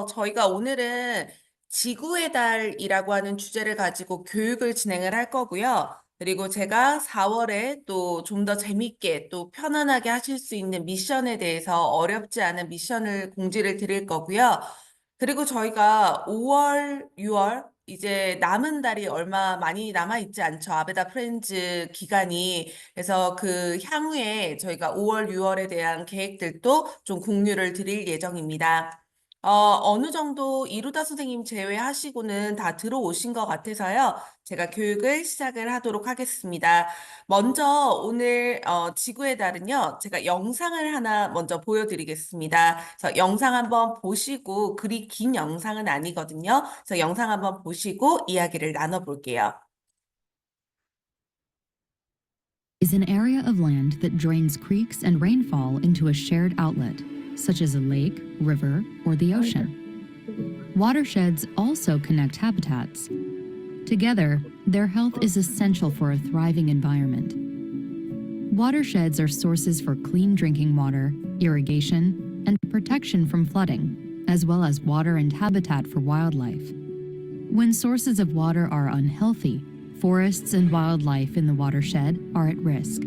저희가 오늘은 지구의 달이라고 하는 주제를 가지고 교육을 진행을 할 거고요. 그리고 제가 4월에 또 좀 더 재밌게 또 편안하게 하실 수 있는 미션에 대해서 어렵지 않은 미션을 공지를 드릴 거고요. 그리고 저희가 5월, 6월 이제 남은 달이 얼마 많이 남아 있지 않죠. 아베다 프렌즈 기간이. 그래서 그 향후에 저희가 5월, 6월에 대한 계획들도 좀 공유를 드릴 예정입니다. 어느 정도 이루다 선생님 제외하시고는 다 들어오신 것 같아서요. 제가 교육을 시작을 하도록 하겠습니다. 먼저 오늘 지구의 달은요. 제가 영상을 하나 먼저 보여드리겠습니다. 그래서 영상 한번 보시고 그리 긴 영상은 아니거든요. 그래서 영상 한번 보시고 이야기를 나눠볼게요. Is an area of land that drains creeks and rainfall into a shared outlet, such as a lake, river, or the ocean. Watersheds also connect habitats. Together, their health is essential for a thriving environment. Watersheds are sources for clean drinking water, irrigation, and protection from flooding, as well as water and habitat for wildlife. When sources of water are unhealthy, forests and wildlife in the watershed are at risk.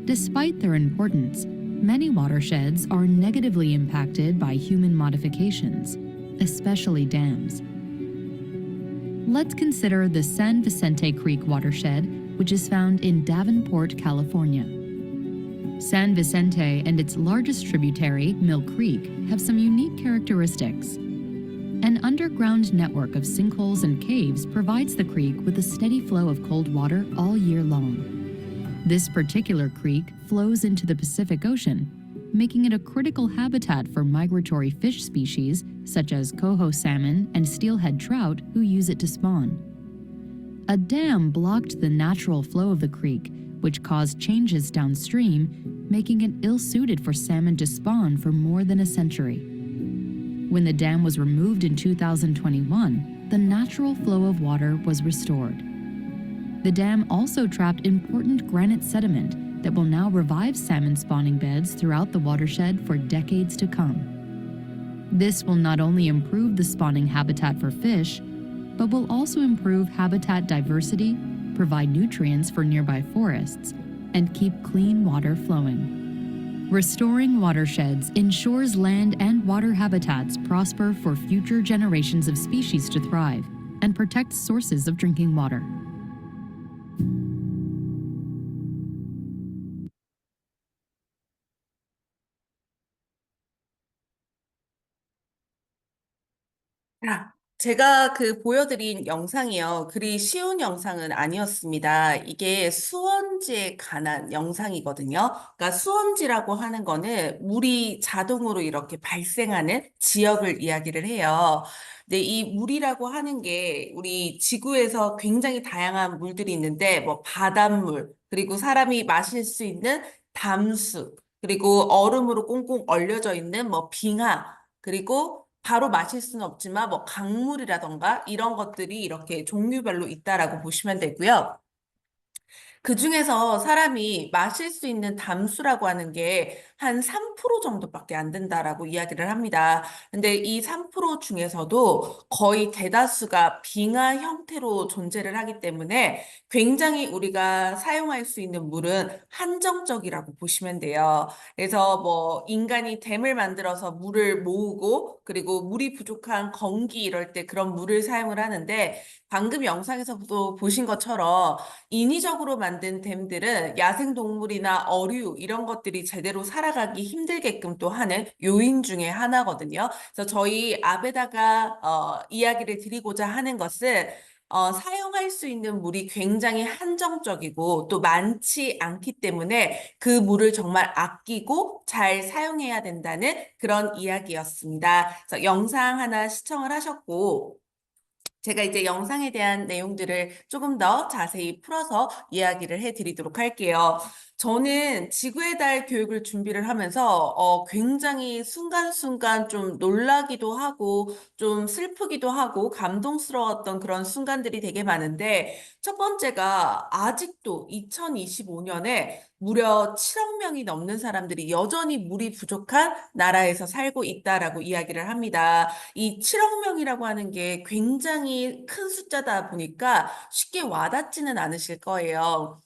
Despite their importance, many watersheds are negatively impacted by human modifications, especially dams. Let's consider the San Vicente Creek watershed, which is found in Davenport, California. San Vicente and its largest tributary, Mill Creek, have some unique characteristics. An underground network of sinkholes and caves provides the creek with a steady flow of cold water all year long. This particular creek flows into the Pacific Ocean, making it a critical habitat for migratory fish species such as coho salmon and steelhead trout who use it to spawn. A dam blocked the natural flow of the creek, which caused changes downstream, making it ill-suited for salmon to spawn for more than a century. When the dam was removed in 2021, the natural flow of water was restored. The dam also trapped important granite sediment that will now revive salmon spawning beds throughout the watershed for decades to come. This will not only improve the spawning habitat for fish, but will also improve habitat diversity, provide nutrients for nearby forests, and keep clean water flowing. Restoring watersheds ensures land and water habitats prosper for future generations of species to thrive and protects sources of drinking water. 제가 그 보여드린 영상이요. 그리 쉬운 영상은 아니었습니다. 이게 수원지에 관한 영상이거든요. 그러니까 수원지라고 하는 거는 물이 자동으로 이렇게 발생하는 지역을 이야기를 해요. 근데 이 물이라고 하는 게 우리 지구에서 굉장히 다양한 물들이 있는데 뭐 바닷물, 그리고 사람이 마실 수 있는 담수, 그리고 얼음으로 꽁꽁 얼려져 있는 뭐 빙하, 그리고 바로 마실 수는 없지만 뭐 강물이라던가 이런 것들이 이렇게 종류별로 있다라고 보시면 되고요. 그 중에서 사람이 마실 수 있는 담수라고 하는 게 한 3% 정도밖에 안 된다라고 이야기를 합니다. 근데 이 3% 중에서도 거의 대다수가 빙하 형태로 존재를 하기 때문에 굉장히 우리가 사용할 수 있는 물은 한정적이라고 보시면 돼요. 그래서 뭐 인간이 댐을 만들어서 물을 모으고 그리고 물이 부족한 건기 이럴 때 그런 물을 사용을 하는데 방금 영상에서도 보신 것처럼 인위적으로 만든 댐들은 야생동물이나 어류 이런 것들이 제대로 살아가기 힘들게끔 또 하는 요인 중에 하나거든요. 그래서 저희 앞에다가 이야기를 드리고자 하는 것은 사용할 수 있는 물이 굉장히 한정적이고 또 많지 않기 때문에 그 물을 정말 아끼고 잘 사용해야 된다는 그런 이야기였습니다. 그래서 영상 하나 시청을 하셨고 제가 이제 영상에 대한 내용들을 조금 더 자세히 풀어서 이야기를 해드리도록 할게요. 저는 지구의 달 교육을 준비를 하면서 굉장히 순간순간 좀 놀라기도 하고 좀 슬프기도 하고 감동스러웠던 그런 순간들이 되게 많은데 첫 번째가 아직도 2025년에 무려 7억 명이 넘는 사람들이 여전히 물이 부족한 나라에서 살고 있다라고 이야기를 합니다. 이 7억 명이라고 하는 게 굉장히 큰 숫자다 보니까 쉽게 와닿지는 않으실 거예요.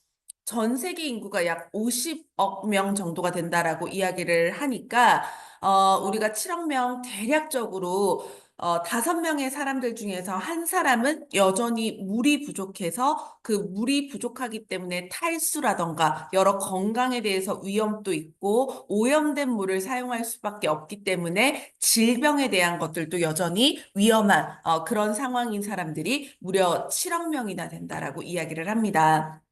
전 세계 인구가 약 50억 명 정도가 된다라고 이야기를 하니까 우리가 7억 명 대략적으로 5명의 사람들 중에서 한 사람은 여전히 물이 부족해서 그 물이 부족하기 때문에 탈수라던가 여러 건강에 대해서 위험도 있고 오염된 물을 사용할 수밖에 없기 때문에 질병에 대한 것들도 여전히 위험한 그런 상황인 사람들이 무려 7억 명이나 된다라고 이야기를 합니다.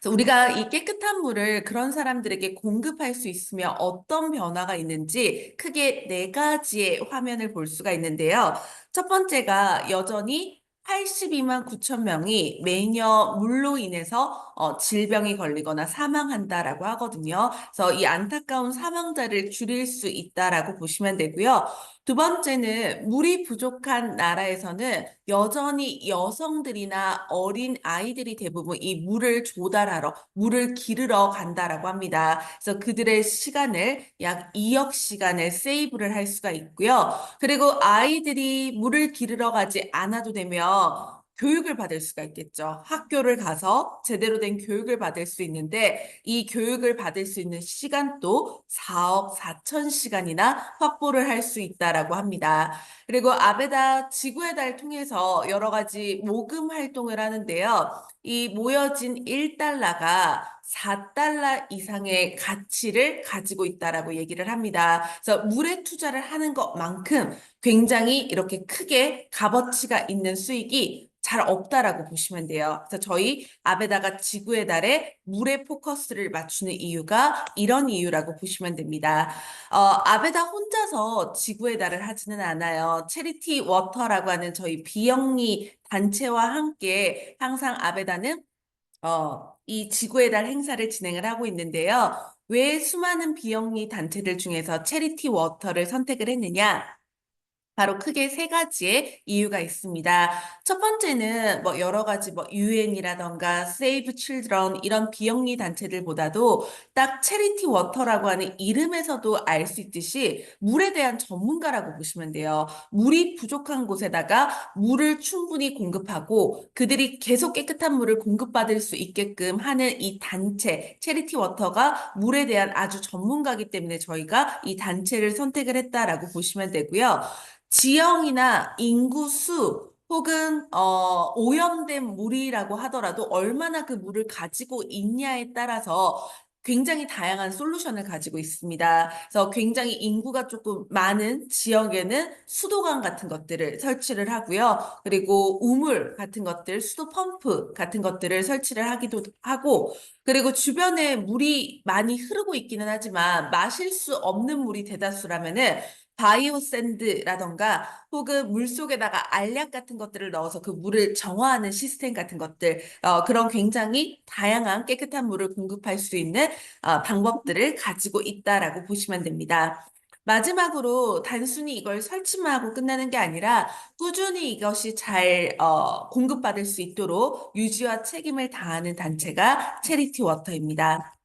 그래서 우리가 이 깨끗한 물을 그런 사람들에게 공급할 수 있으면 어떤 변화가 있는지 크게 네 가지의 화면을 볼 수가 있는데요. 첫 번째가 여전히 82만 9천 명이 매년 물로 인해서 질병이 걸리거나 사망한다라고 하거든요. 그래서 이 안타까운 사망자를 줄일 수 있다라고 보시면 되고요. 두 번째는 물이 부족한 나라에서는 여전히 여성들이나 어린 아이들이 대부분 이 물을 조달하러, 물을 기르러 간다라고 합니다. 그래서 그들의 시간을 약 2억 시간을 세이브를 할 수가 있고요. 그리고 아이들이 물을 기르러 가지 않아도 되면 교육을 받을 수가 있겠죠. 학교를 가서 제대로 된 교육을 받을 수 있는데 이 교육을 받을 수 있는 시간도 4억 4천 시간이나 확보를 할 수 있다라고 합니다. 그리고 아베다 지구의 달 통해서 여러 가지 모금 활동을 하는데요. 이 모여진 1달러가 4달러 이상의 가치를 가지고 있다라고 얘기를 합니다. 그래서 물에 투자를 하는 것만큼 굉장히 이렇게 크게 값어치가 있는 수익이 잘 없다라고 보시면 돼요. 그래서 저희 아베다가 지구의 달에 물에 포커스를 맞추는 이유가 이런 이유라고 보시면 됩니다. 아베다 혼자서 지구의 달을 하지는 않아요. 체리티 워터라고 하는 저희 비영리 단체와 함께 항상 아베다는 이 지구의 달 행사를 진행을 하고 있는데요. 왜 수많은 비영리 단체들 중에서 체리티 워터를 선택을 했느냐? 바로 크게 세 가지의 이유가 있습니다. 첫 번째는 뭐 여러 가지 뭐 유엔이라던가 세이브 칠드런 이런 비영리 단체들보다도 딱 체리티 워터라고 하는 이름에서도 알 수 있듯이 물에 대한 전문가라고 보시면 돼요. 물이 부족한 곳에다가 물을 충분히 공급하고 그들이 계속 깨끗한 물을 공급받을 수 있게끔 하는 이 단체 체리티 워터가 물에 대한 아주 전문가이기 때문에 저희가 이 단체를 선택을 했다라고 보시면 되고요. 지형이나 인구수 혹은 오염된 물이라고 하더라도 얼마나 그 물을 가지고 있냐에 따라서 굉장히 다양한 솔루션을 가지고 있습니다. 그래서 굉장히 인구가 조금 많은 지역에는 수도관 같은 것들을 설치를 하고요. 그리고 우물 같은 것들, 수도 펌프 같은 것들을 설치를 하기도 하고, 그리고 주변에 물이 많이 흐르고 있기는 하지만 마실 수 없는 물이 대다수라면은 바이오 샌드라던가 혹은 물 속에다가 알약 같은 것들을 넣어서 그 물을 정화하는 시스템 같은 것들 그런 굉장히 다양한 깨끗한 물을 공급할 수 있는 방법들을 가지고 있다라고 보시면 됩니다. 마지막으로 단순히 이걸 설치만 하고 끝나는 게 아니라 꾸준히 이것이 잘 공급받을 수 있도록 유지와 책임을 다하는 단체가 체리티 워터입니다.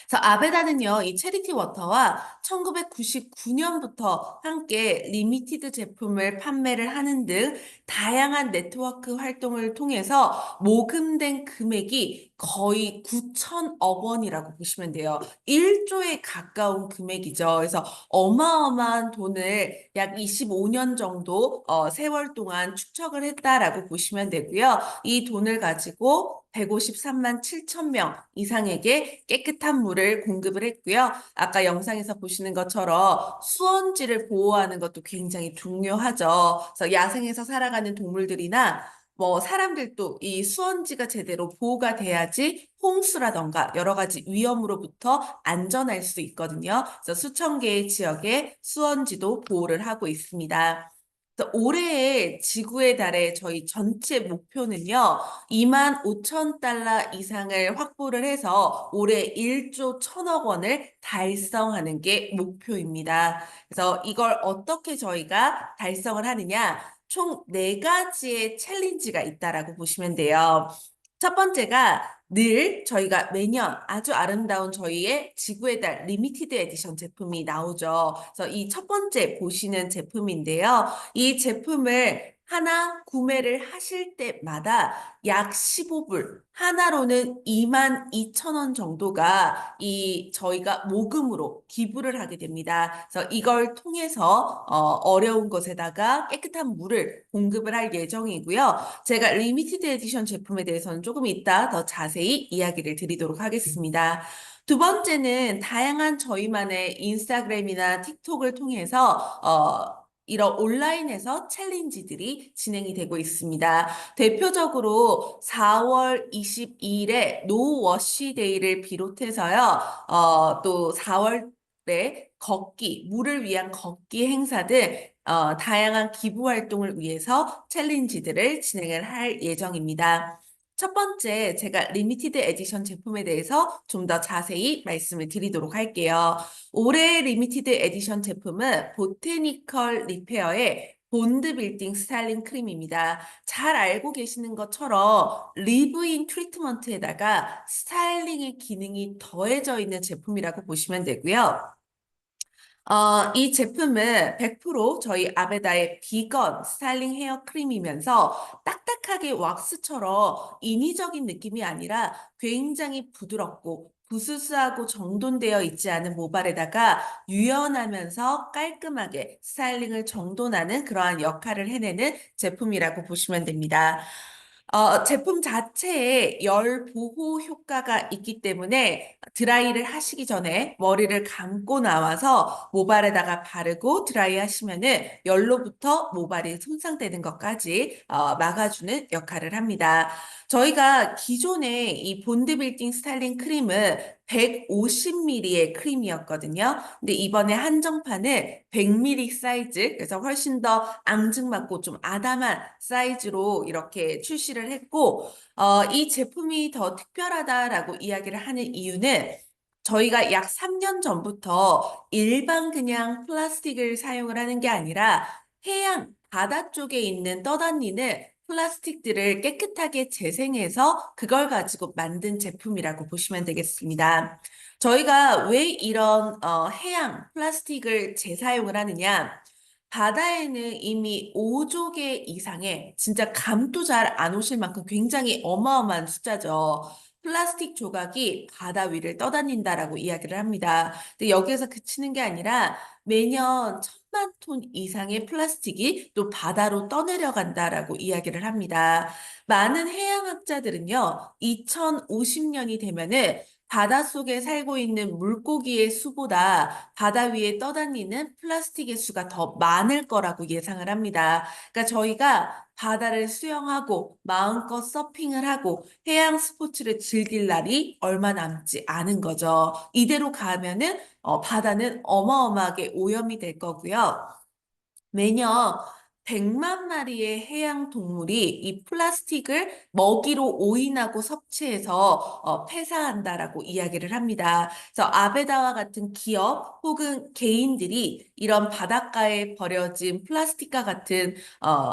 그래서 아베다는요, 이 체리티 워터와 1999년부터 함께 리미티드 제품을 판매를 하는 등 다양한 네트워크 활동을 통해서 모금된 금액이 거의 9천억 원이라고 보시면 돼요. 1조에 가까운 금액이죠. 그래서 어마어마한 돈을 약 25년 정도 세월 동안 축적을 했다라고 보시면 되고요. 이 돈을 가지고 153만 7천 명 이상에게 깨끗한 물을 공급을 했고요. 아까 영상에서 보시는 것처럼 수원지를 보호하는 것도 굉장히 중요하죠. 그래서 야생에서 살아가는 동물들이나 뭐 사람들도 이 수원지가 제대로 보호가 돼야지 홍수라던가 여러 가지 위험으로부터 안전할 수 있거든요. 그래서 수천 개의 지역에 수원지도 보호를 하고 있습니다. 그래서 올해의 지구의 달의 저희 전체 목표는요, 25,000달러 이상을 확보를 해서 올해 1조 1,000억 원을 달성하는 게 목표입니다. 그래서 이걸 어떻게 저희가 달성을 하느냐, 총 4가지의 챌린지가 있다라고 보시면 돼요. 첫 번째가 늘 저희가 매년 아주 아름다운 저희의 지구의 달 리미티드 에디션 제품이 나오죠. 그래서 이 첫 번째 보시는 제품인데요. 이 제품을 하나 구매를 하실 때마다 약 15불, 하나로는 22,000원 정도가 이 저희가 모금으로 기부를 하게 됩니다. 그래서 이걸 통해서 어려운 곳에다가 깨끗한 물을 공급을 할 예정이고요. 제가 리미티드 에디션 제품에 대해서는 조금 이따 더 자세히 이야기를 드리도록 하겠습니다. 두 번째는 다양한 저희만의 인스타그램이나 틱톡을 통해서 이런 온라인에서 챌린지들이 진행이 되고 있습니다. 대표적으로 4월 22일에 노 워시 데이를 비롯해서요, 또 4월에 걷기, 물을 위한 걷기 행사들, 다양한 기부 활동을 위해서 챌린지들을 진행을 할 예정입니다. 첫 번째, 제가 리미티드 에디션 제품에 대해서 좀 더 자세히 말씀을 드리도록 할게요. 올해 리미티드 에디션 제품은 보테니컬 리페어의 본드 빌딩 스타일링 크림입니다. 잘 알고 계시는 것처럼 리브인 트리트먼트에다가 스타일링의 기능이 더해져 있는 제품이라고 보시면 되고요. 이 제품은 100% 저희 아베다의 비건 스타일링 헤어 크림이면서 딱딱하게 왁스처럼 인위적인 느낌이 아니라 굉장히 부드럽고 부스스하고 정돈되어 있지 않은 모발에다가 유연하면서 깔끔하게 스타일링을 정돈하는 그러한 역할을 해내는 제품이라고 보시면 됩니다. 제품 자체에 열 보호 효과가 있기 때문에 드라이를 하시기 전에 머리를 감고 나와서 모발에다가 바르고 드라이 하시면은 열로부터 모발이 손상되는 것까지 막아주는 역할을 합니다. 저희가 기존에 이 본드 빌딩 스타일링 크림은 150ml의 크림이었거든요. 근데 이번에 한정판은 100ml 사이즈, 그래서 훨씬 더 앙증맞고 좀 아담한 사이즈로 이렇게 출시를 했고, 이 제품이 더 특별하다라고 이야기를 하는 이유는 저희가 약 3년 전부터 일반 그냥 플라스틱을 사용을 하는 게 아니라 해양, 바다 쪽에 있는 떠다니는 플라스틱들을 깨끗하게 재생해서 그걸 가지고 만든 제품이라고 보시면 되겠습니다. 저희가 왜 이런 해양 플라스틱을 재사용을 하느냐? 바다에는 이미 5조 개 이상의 진짜 감도 잘 안 오실 만큼 굉장히 어마어마한 숫자죠. 플라스틱 조각이 바다 위를 떠다닌다라고 이야기를 합니다. 근데 여기에서 그치는 게 아니라 매년 1,000만 톤 이상의 플라스틱이 또 바다로 떠내려간다라고 이야기를 합니다. 많은 해양학자들은요, 2050년이 되면은 바닷속에 살고 있는 물고기의 수보다 바다 위에 떠다니는 플라스틱의 수가 더 많을 거라고 예상을 합니다. 그러니까 저희가 바다를 수영하고 마음껏 서핑을 하고 해양 스포츠를 즐길 날이 얼마 남지 않은 거죠. 이대로 가면은 바다는 어마어마하게 오염이 될 거고요. 매년 100만 마리의 해양 동물이 이 플라스틱을 먹이로 오인하고 섭취해서 폐사한다라고 이야기를 합니다. 그래서 아베다와 같은 기업 혹은 개인들이 이런 바닷가에 버려진 플라스틱과 같은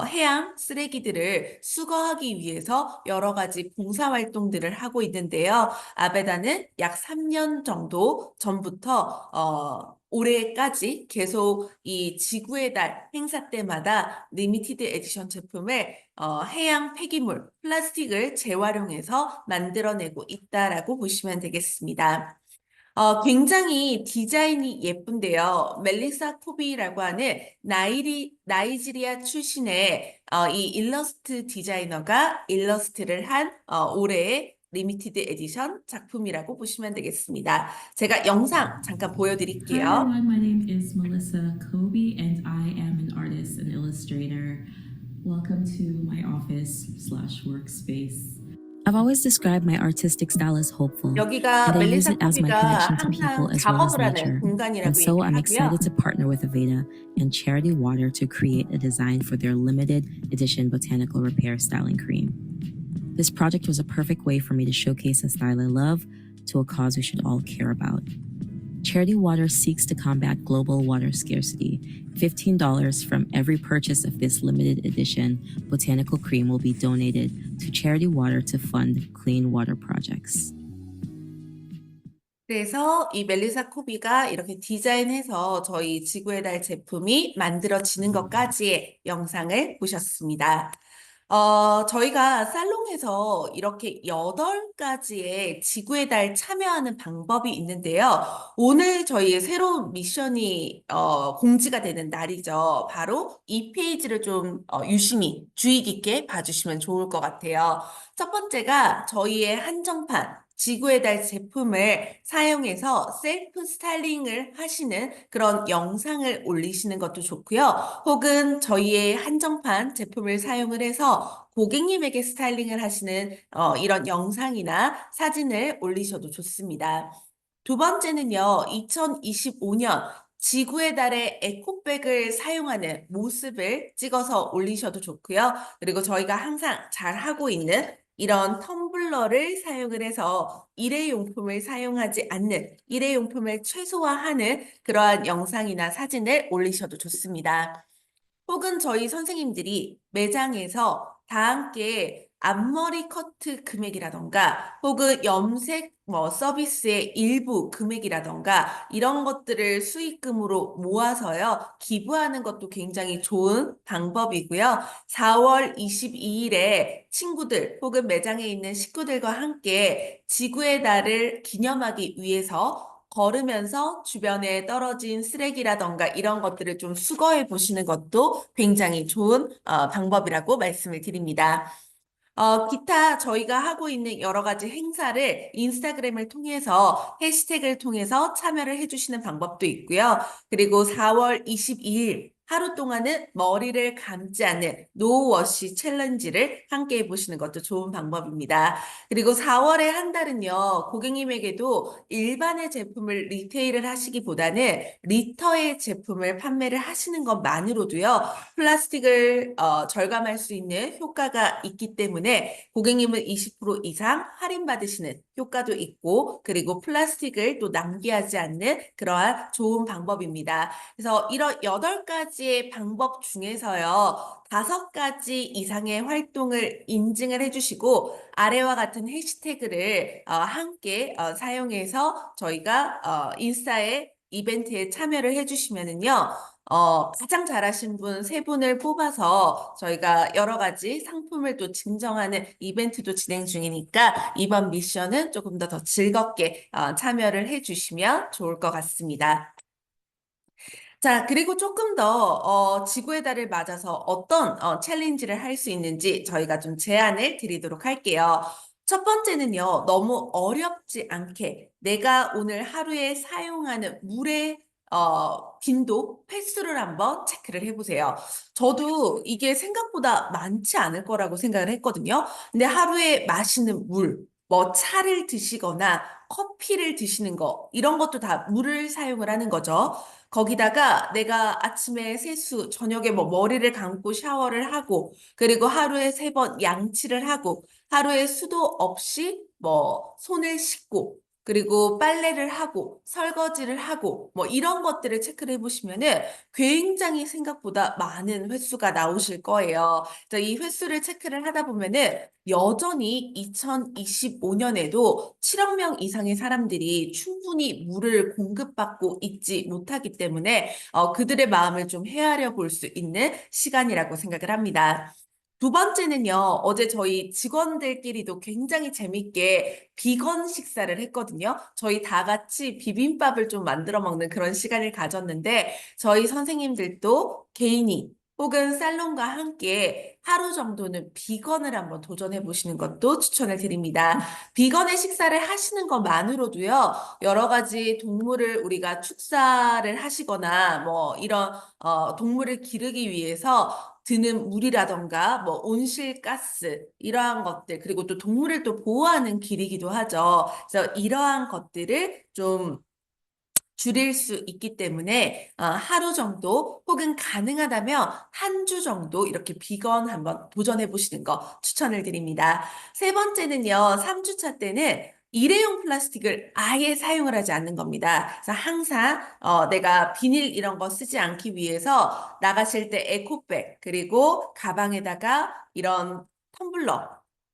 해양 쓰레기들을 수거하기 위해서 여러 가지 봉사활동들을 하고 있는데요. 아베다는 약 3년 정도 전부터 올해까지 계속 이 지구의 달 행사 때마다 리미티드 에디션 제품을 해양 폐기물, 플라스틱을 재활용해서 만들어내고 있다라고 보시면 되겠습니다. 굉장히 디자인이 예쁜데요. 멜리사 코비라고 하는 나이지리아 출신의 이 일러스트 디자이너가 일러스트를 한 올해의 리미티드 에디션 작품이라고 보시면 되겠습니다. 제가 영상 잠깐 Hi 보여드릴게요. everyone, my name is Melissa Kobe and I am an artist and illustrator. Welcome to my office/workspace. I've always described my artistic style as hopeful, 여기가 and I use 멜리사 it as my 코비가 connection to 항상 people as well as 작업을 하는 nature. 공간이라고 And so I'm 얘기하고요. excited to partner with Aveda and Charity Water to create a design for their limited edition botanical repair styling cream. This project was a perfect way for me to showcase a style I love to a cause we should all care about. Charity Water seeks to combat global water scarcity. $15 from every purchase of this limited edition botanical cream will be donated to Charity Water to fund clean water projects. 그래서 이 멜리사 코비가 이렇게 디자인해서 저희 지구의 달 제품이 만들어지는 것까지의 영상을 보셨습니다. 저희가 살롱에서 이렇게 8가지의 지구의 달 참여하는 방법이 있는데요. 오늘 저희의 새로운 미션이 공지가 되는 날이죠. 바로 이 페이지를 좀 유심히 주의 깊게 봐주시면 좋을 것 같아요. 첫 번째가 저희의 한정판 지구의 달 제품을 사용해서 셀프 스타일링을 하시는 그런 영상을 올리시는 것도 좋고요. 혹은 저희의 한정판 제품을 사용을 해서 고객님에게 스타일링을 하시는 이런 영상이나 사진을 올리셔도 좋습니다. 두 번째는요, 2025년 지구의 달에 에코백을 사용하는 모습을 찍어서 올리셔도 좋고요. 그리고 저희가 항상 잘 하고 있는 이런 텀블러를 사용을 해서 일회용품을 사용하지 않는 일회용품을 최소화하는 그러한 영상이나 사진을 올리셔도 좋습니다. 혹은 저희 선생님들이 매장에서 다 함께 앞머리 커트 금액이라던가 혹은 염색 서비스의 일부 금액이라던가 이런 것들을 수익금으로 모아서요 기부하는 것도 굉장히 좋은 방법이고요. 4월 22일에 친구들 혹은 매장에 있는 식구들과 함께 지구의 달을 기념하기 위해서 걸으면서 주변에 떨어진 쓰레기라던가 이런 것들을 좀 수거해 보시는 것도 굉장히 좋은 방법이라고 말씀을 드립니다. 기타 저희가 하고 있는 여러 가지 행사를 인스타그램을 통해서 해시태그를 통해서 참여를 해주시는 방법도 있고요. 그리고 4월 22일 하루 동안은 머리를 감지 않는 노워시 챌린지를 함께 해보시는 것도 좋은 방법입니다. 그리고 4월에 한 달은요, 고객님에게도 일반의 제품을 리테일을 하시기보다는 리터의 제품을 판매를 하시는 것만으로도요, 플라스틱을 절감할 수 있는 효과가 있기 때문에 고객님은 20% 이상 할인받으시는 효과도 있고, 그리고 플라스틱을 또 낭비하지 않는 그러한 좋은 방법입니다. 그래서 이런 8가지의 방법 중에서요, 5가지 이상의 활동을 인증을 해주시고 아래와 같은 해시태그를 함께 사용해서 저희가 인스타에 이벤트에 참여를 해주시면은요, 가장 잘하신 분 3분을 뽑아서 저희가 여러 가지 상품을 또 증정하는 이벤트도 진행 중이니까 이번 미션은 조금 더 즐겁게 참여를 해주시면 좋을 것 같습니다. 자, 그리고 조금 더 지구의 달을 맞아서 어떤 챌린지를 할 수 있는지 저희가 좀 제안을 드리도록 할게요. 첫 번째는요, 너무 어렵지 않게 내가 오늘 하루에 사용하는 물의 빈도, 횟수를 한번 체크를 해보세요. 저도 이게 생각보다 많지 않을 거라고 생각을 했거든요. 근데 하루에 마시는 물, 뭐 차를 드시거나 커피를 드시는 거, 이런 것도 다 물을 사용을 하는 거죠. 거기다가 내가 아침에 세수, 저녁에 뭐 머리를 감고 샤워를 하고, 그리고 하루에 3번 양치를 하고, 하루에 수도 없이 뭐 손을 씻고, 그리고 빨래를 하고, 설거지를 하고, 뭐 이런 것들을 체크를 해보시면은 굉장히 생각보다 많은 횟수가 나오실 거예요. 그래서 이 횟수를 체크를 하다 보면은 여전히 2025년에도 7억 명 이상의 사람들이 충분히 물을 공급받고 있지 못하기 때문에 그들의 마음을 좀 헤아려 볼 수 있는 시간이라고 생각을 합니다. 두 번째는요, 어제 저희 직원들끼리도 굉장히 재밌게 비건 식사를 했거든요. 저희 다 같이 비빔밥을 좀 만들어 먹는 그런 시간을 가졌는데, 저희 선생님들도 개인이 혹은 살롱과 함께 하루 정도는 비건을 한번 도전해 보시는 것도 추천을 드립니다. 비건의 식사를 하시는 것만으로도요, 여러 가지 동물을 우리가 축사를 하시거나 뭐 이런 동물을 기르기 위해서 드는 물이라던가 뭐 온실가스 이러한 것들 그리고 또 동물을 또 보호하는 길이기도 하죠. 그래서 이러한 것들을 좀 줄일 수 있기 때문에 하루 정도 혹은 가능하다면 한 주 정도 이렇게 비건 한번 도전해 보시는 거 추천을 드립니다. 세 번째는요, 3주차 때는 일회용 플라스틱을 아예 사용을 하지 않는 겁니다. 그래서 항상 내가 비닐 이런 거 쓰지 않기 위해서 나가실 때 에코백 그리고 가방에다가 이런 텀블러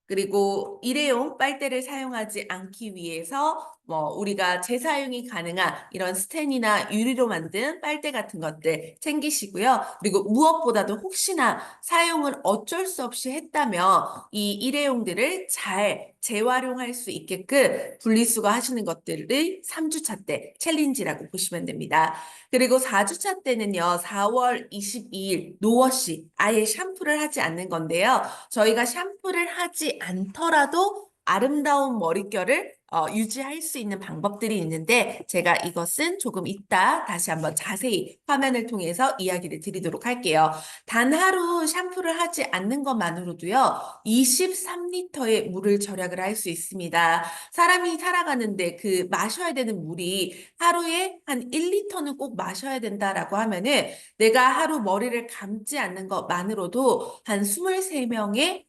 그리고 일회용 빨대를 사용하지 않기 위해서 뭐 우리가 재사용이 가능한 이런 스텐이나 유리로 만든 빨대 같은 것들 챙기시고요. 그리고 무엇보다도 혹시나 사용을 어쩔 수 없이 했다면 이 일회용들을 잘 재활용할 수 있게끔 분리수거 하시는 것들을 3주차 때 챌린지라고 보시면 됩니다. 그리고 4주차 때는요, 4월 22일 노워시 아예 샴푸를 하지 않는 건데요. 저희가 샴푸를 하지 않더라도 아름다운 머릿결을 유지할 수 있는 방법들이 있는데 제가 이것은 조금 이따 다시 한번 자세히 화면을 통해서 이야기를 드리도록 할게요. 단 하루 샴푸를 하지 않는 것만으로도요, 23리터의 물을 절약을 할 수 있습니다. 사람이 살아가는데 그 마셔야 되는 물이 하루에 한 1리터는 꼭 마셔야 된다라고 하면은 내가 하루 머리를 감지 않는 것만으로도 한 23명의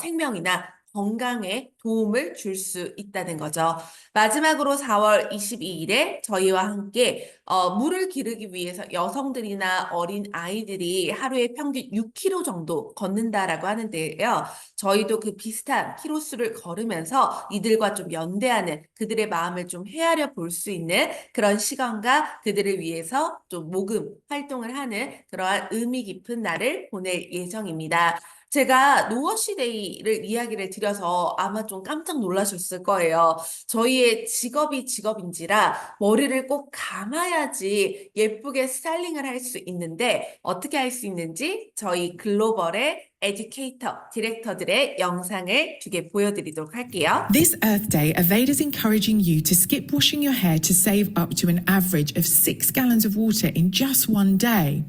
생명이나 건강에 도움을 줄 수 있다는 거죠. 마지막으로 4월 22일에 저희와 함께 물을 기르기 위해서 여성들이나 어린 아이들이 하루에 평균 6km 정도 걷는다라고 하는데요. 저희도 그 비슷한 키로수를 걸으면서 이들과 좀 연대하는 그들의 마음을 좀 헤아려 볼 수 있는 그런 시간과 그들을 위해서 좀 모금 활동을 하는 그러한 의미 깊은 날을 보낼 예정입니다. 제가 노워시 데이를 이야기를 드려서 아마 좀 깜짝 놀라셨을 거예요. 저희의 직업이 직업인지라 머리를 꼭 감아야지 예쁘게 스타일링을 할 수 있는데 어떻게 할 수 있는지 저희 글로벌의 에듀케이터, 디렉터들의 영상을 2개 보여드리도록 할게요. This Earth Day, Aveda is encouraging you to skip washing your hair to save up to an average of 6 gallons of water in just one day.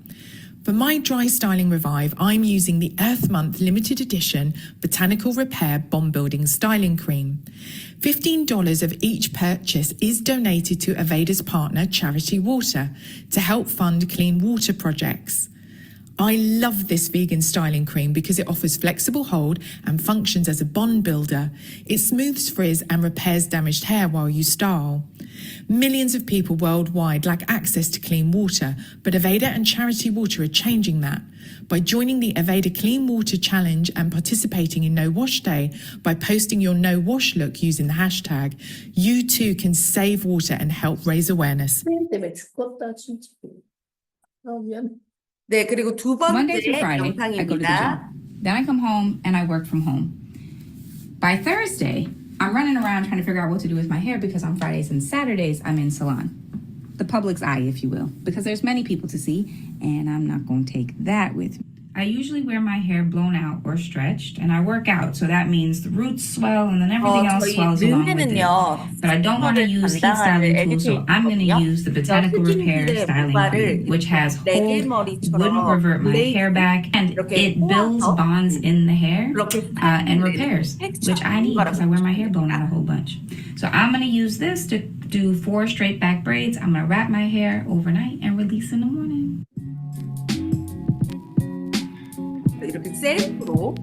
For my dry styling revive, I'm using the Earth Month limited edition Botanical Repair Bond Building Styling Cream. $15 of each purchase is donated to Aveda's partner, Charity Water, to help fund clean water projects. I love this vegan styling cream because it offers flexible hold and functions as a bond builder. It smooths frizz and repairs damaged hair while you style. Millions of people worldwide lack access to clean water, but Aveda and Charity Water are changing that. By joining the Aveda Clean Water Challenge and participating in No Wash Day by posting your No Wash look using the hashtag, you too can save water and help raise awareness. 때문에 죽겠다 진짜. 미안. 네, 그리고 두 번째 Monday through Friday, I go to the 영상입니다. gym. Then I come home and I work from home. By Thursday, I'm running around trying to figure out what to do with my hair because on Fridays and Saturdays, I'm in salon. The public's eye, if you will, because there's many people to see, and I'm not going to take that with me. I usually wear my hair blown out or stretched, and I work out, so that means the roots swell and then everything else 저희 swells along with it. 르네는요, But I don't want to use heat styling tools, so I'm going to use the Botanical Repair Styling Cream, which has hold, wouldn't revert my hair back, and it builds bonds in the hair and repairs, which I need because I wear my hair blown out a whole bunch. So I'm going to use this to do 4 straight back braids. I'm going to wrap my hair overnight and release in the morning. 이렇게 셀프로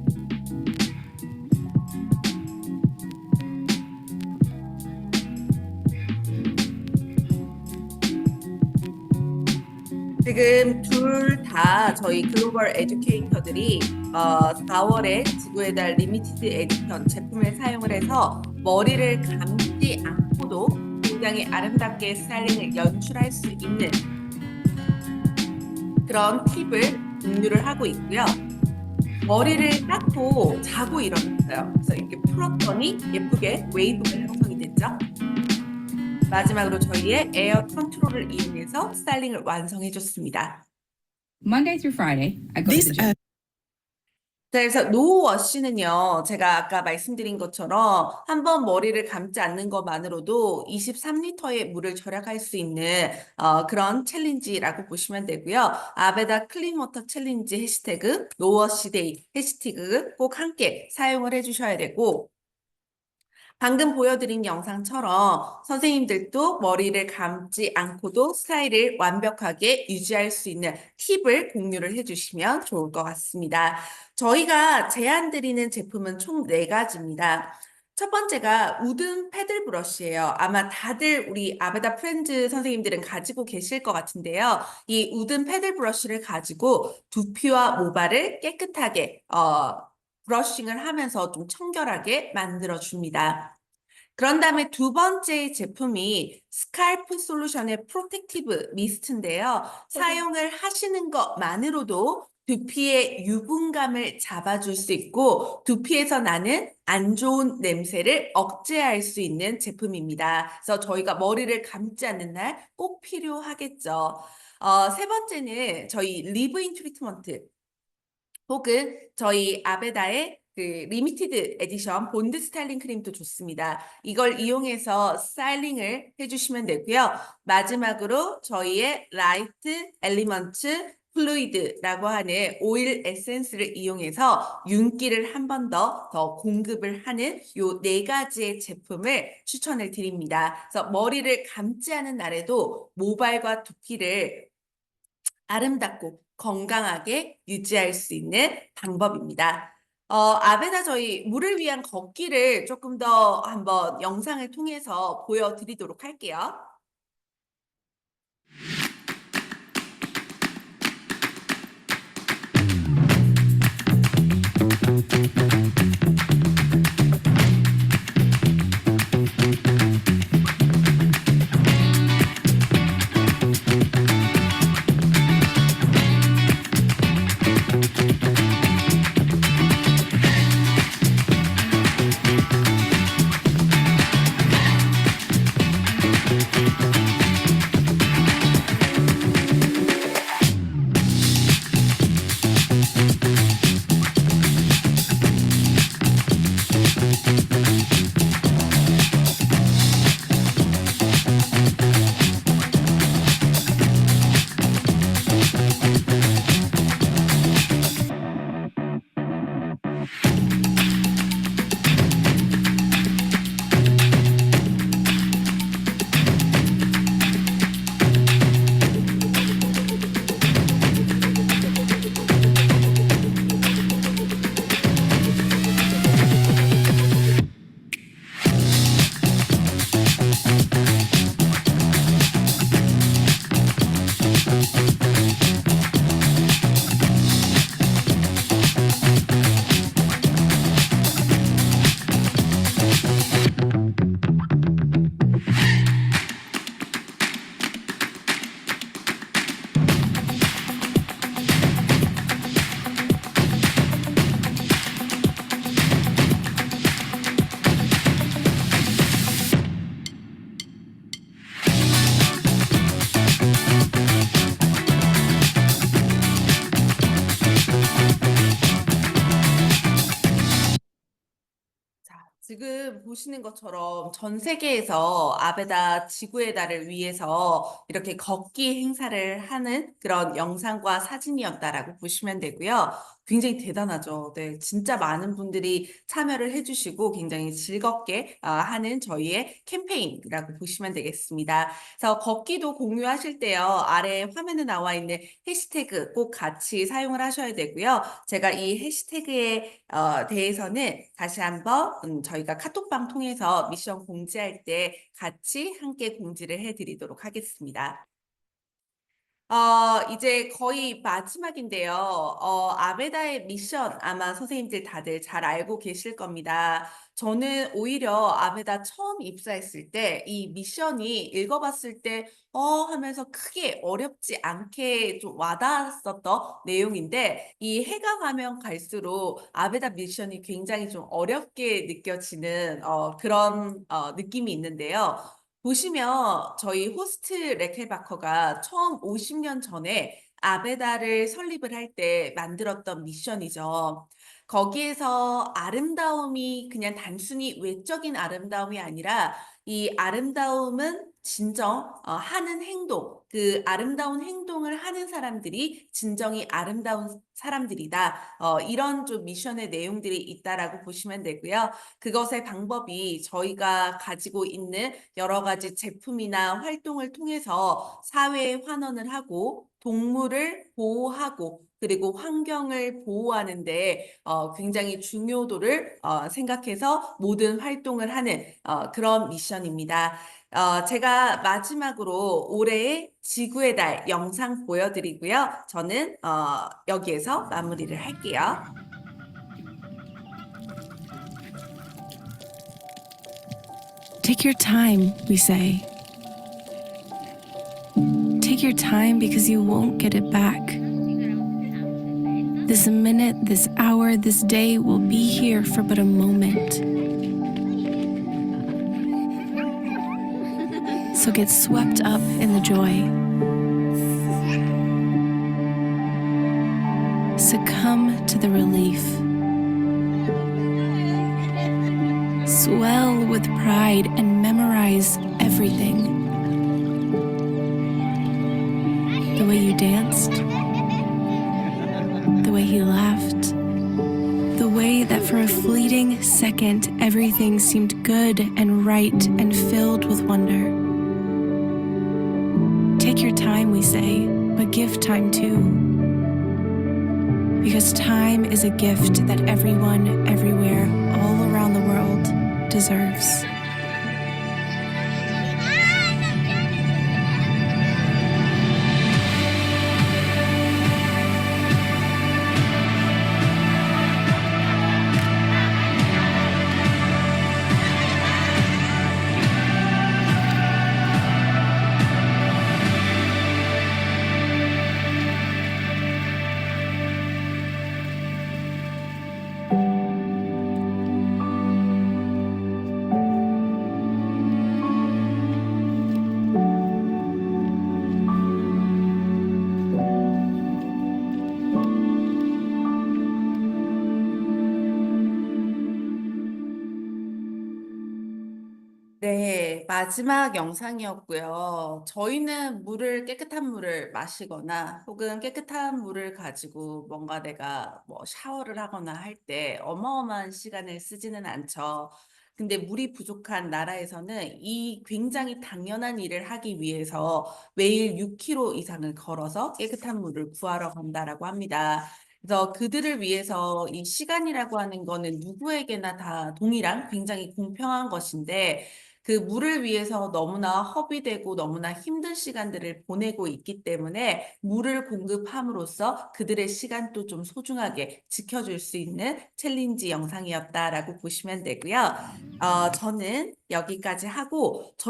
지금 둘 다 저희 글로벌 에듀케이터들이 4월에 지구의 달 리미티드 에디션 제품을 사용을 해서 머리를 감지 않고도 굉장히 아름답게 스타일링을 연출할 수 있는 그런 팁을 공유를 하고 있고요. 머리를 깎고 자고 일어났어요. 그래서 이렇게 풀었더니 예쁘게 웨이브가 형성이 됐죠. 마지막으로 저희의 에어 컨트롤을 이용해서 스타일링을 완성해 줬습니다. Monday through Friday, I go to This the gym. 자, 그래서 노워시는요, 제가 아까 말씀드린 것처럼 한번 머리를 감지 않는 것만으로도 23리터의 물을 절약할 수 있는 그런 챌린지라고 보시면 되고요. 아베다 클린워터 챌린지 해시태그, 노워시데이 해시태그 꼭 함께 사용을 해주셔야 되고, 방금 보여드린 영상처럼 선생님들도 머리를 감지 않고도 스타일을 완벽하게 유지할 수 있는 팁을 공유를 해주시면 좋을 것 같습니다. 저희가 제안드리는 제품은 총 4가지입니다. 첫 번째가 우든 패들 브러쉬예요. 아마 다들 우리 아베다 프렌즈 선생님들은 가지고 계실 것 같은데요. 이 우든 패들 브러쉬를 가지고 두피와 모발을 깨끗하게 브러싱을 하면서 좀 청결하게 만들어줍니다. 그런 다음에 두 번째 제품이 스칼프 솔루션의 프로텍티브 미스트인데요. 사용을 하시는 것만으로도 두피의 유분감을 잡아줄 수 있고 두피에서 나는 안 좋은 냄새를 억제할 수 있는 제품입니다. 그래서 저희가 머리를 감지 않는 날 꼭 필요하겠죠. 세 번째는 저희 리브인 트리트먼트. 혹은 저희 아베다의 그 리미티드 에디션 본드 스타일링 크림도 좋습니다. 이걸 이용해서 스타일링을 해주시면 되고요. 마지막으로 저희의 라이트 엘리먼트 플루이드라고 하는 오일 에센스를 이용해서 윤기를 한 번 더 공급을 하는 요 4가지의 제품을 추천을 드립니다. 그래서 머리를 감지 않은 날에도 모발과 두피를 아름답고 건강하게 유지할 수 있는 방법입니다. 아베나 저희 물을 위한 걷기를 조금 더 한번 영상을 통해서 보여드리도록 할게요. 지금 보시는 것처럼 전 세계에서 아베다 지구의 달을 위해서 이렇게 걷기 행사를 하는 그런 영상과 사진이었다라고 보시면 되고요. 굉장히 대단하죠. 네, 진짜 많은 분들이 참여를 해주시고 굉장히 즐겁게 하는 저희의 캠페인이라고 보시면 되겠습니다. 그래서 걷기도 공유하실 때요. 아래 화면에 나와 있는 해시태그 꼭 같이 사용을 하셔야 되고요. 제가 이 해시태그에 대해서는 다시 한번 저희가 카톡방 통해서 미션 공지할 때 같이 함께 공지를 해드리도록 하겠습니다. 이제 거의 마지막인데요. 아베다의 미션 아마 선생님들 다들 잘 알고 계실 겁니다. 저는 오히려 아베다 처음 입사했을 때 이 미션이 읽어봤을 때 하면서 크게 어렵지 않게 좀 와닿았었던 내용인데 이 해가 가면 갈수록 아베다 미션이 굉장히 좀 어렵게 느껴지는 그런 느낌이 있는데요. 보시면 저희 호스트 레켈바커가 처음 50년 전에 아베다를 설립을 할 때 만들었던 미션이죠. 거기에서 아름다움이 그냥 단순히 외적인 아름다움이 아니라 이 아름다움은 진정 하는 행동, 그 아름다운 행동을 하는 사람들이 진정이 아름다운 사람들이다. 이런 좀 미션의 내용들이 있다라고 보시면 되고요. 그것의 방법이 저희가 가지고 있는 여러 가지 제품이나 활동을 통해서 사회에 환원을 하고 동물을 보호하고 그리고 환경을 보호하는데 굉장히 중요도를 생각해서 모든 활동을 하는 그런 미션입니다. 제가 마지막으로 올해의 지구의 달 영상 보여드리고요. 저는 여기에서 마무리를 할게요. Take your time, we say. Take your time because you won't get it back. This minute, this hour, this day will be here for but a moment. So get swept up in the joy. Succumb to the relief. Swell with pride and memorize everything. The way you danced, the way he laughed, the way that for a fleeting second everything seemed good and right and filled with wonder. Take your time, we say, but give time too. Because time is a gift that everyone, everywhere, all around the world deserves. 네, 마지막 영상이었고요. 저희는 깨끗한 물을 마시거나 혹은 깨끗한 물을 가지고 뭔가 내가 뭐 샤워를 하거나 할 때 어마어마한 시간을 쓰지는 않죠. 근데 물이 부족한 나라에서는 이 굉장히 당연한 일을 하기 위해서 매일 6km 이상을 걸어서 깨끗한 물을 구하러 간다라고 합니다. 그래서 그들을 위해서 이 시간이라고 하는 거는 누구에게나 다 동일한 굉장히 공평한 것인데 그 물을 위해서 너무나 허비되고 너무나 힘든 시간들을 보내고 있기 때문에 물을 공급함으로써 그들의 시간도 좀 소중하게 지켜줄 수 있는 챌린지 영상이었다라고 보시면 되고요. 저는 여기까지 하고 저희